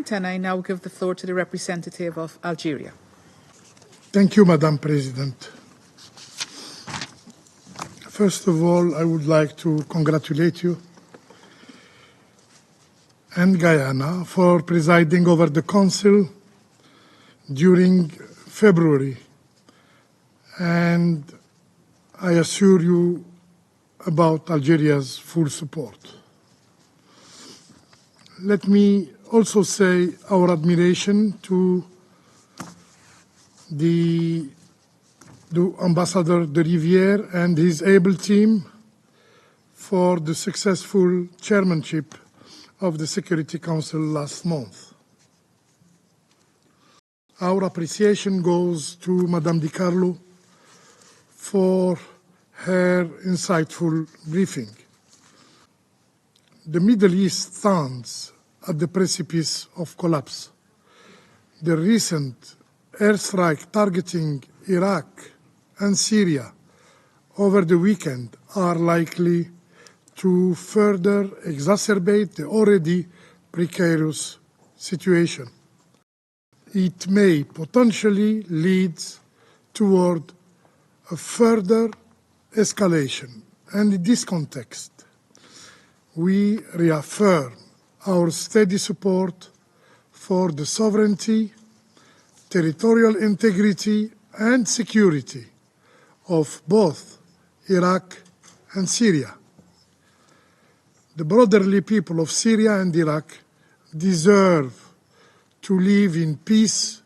statement, and I now give the floor to the representative of Algeria. Thank you, Madam President. First of all, I would like to congratulate you and Guyana for presiding over the Council during February, and I assure you about Algeria's full support. Let me also say our admiration to the Ambassador de Rivière and his able team for the successful chairmanship of the Security Council last month. Our appreciation goes to Madame Di Carlo for her insightful briefing. The Middle East stands at the precipice of collapse. The recent airstrike targeting Iraq and Syria over the weekend are likely to further exacerbate the already precarious situation. It may potentially lead toward a further escalation, and in this context, we reaffirm our steady support for the sovereignty, territorial integrity, and security of both Iraq and Syria. The brotherly people of Syria and Iraq deserve to live in peace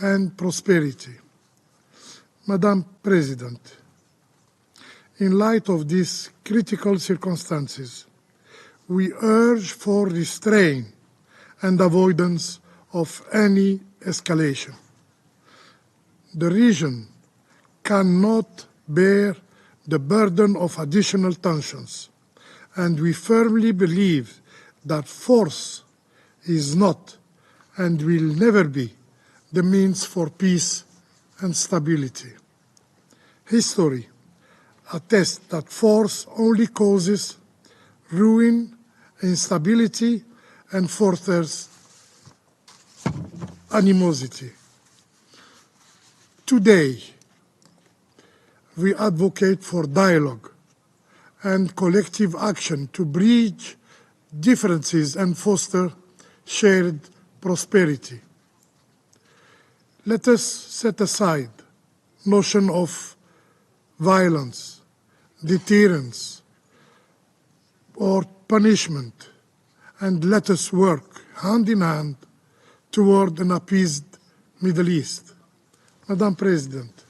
and prosperity. Madam President, in light of these critical circumstances, we urge for restraint and avoidance of any escalation. The region cannot bear the burden of additional tensions, and we firmly believe that force is not and will never be the means for peace and stability. History attests that force only causes ruin, instability, and fosters animosity. Today, we advocate for dialogue and collective action to bridge differences and foster shared prosperity. Let us set aside notion of violence, deterrence, or punishment, and let us work hand in hand toward an appeased Middle East. Madam President,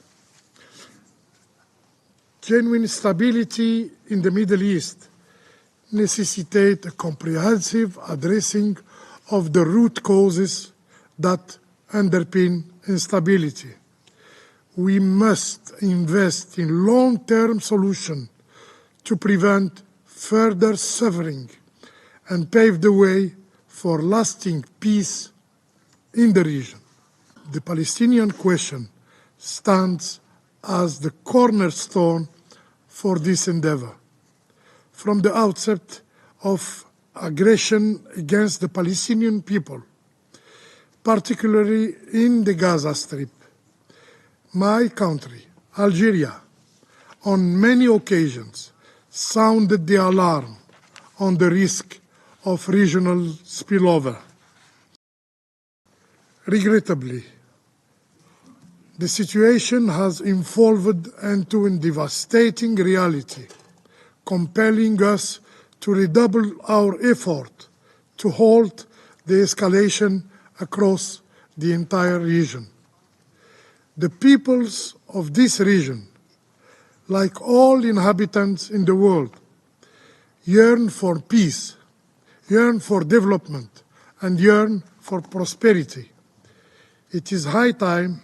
genuine stability in the Middle East necessitates a comprehensive addressing of the root causes that underpin instability. We must invest in long-term solutions to prevent further suffering and pave the way for lasting peace in the region. The Palestinian question stands as the cornerstone for this endeavor. From the outset of aggression against the Palestinian people, particularly in the Gaza Strip, my country, Algeria, on many occasions sounded the alarm on the risk of regional spillover. Regrettably, the situation has evolved into a devastating reality, compelling us to redouble our effort to halt the escalation across the entire region. The peoples of this region, like all inhabitants in the world, yearn for peace, yearn for development, and yearn for prosperity. It is high time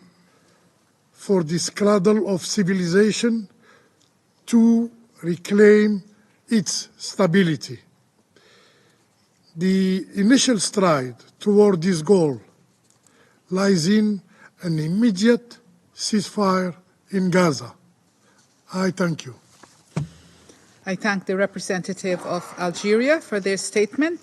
for this cradle of civilization to reclaim its stability. The initial stride toward this goal lies in an immediate ceasefire in Gaza. I thank you. I thank the representative of Algeria for their statement.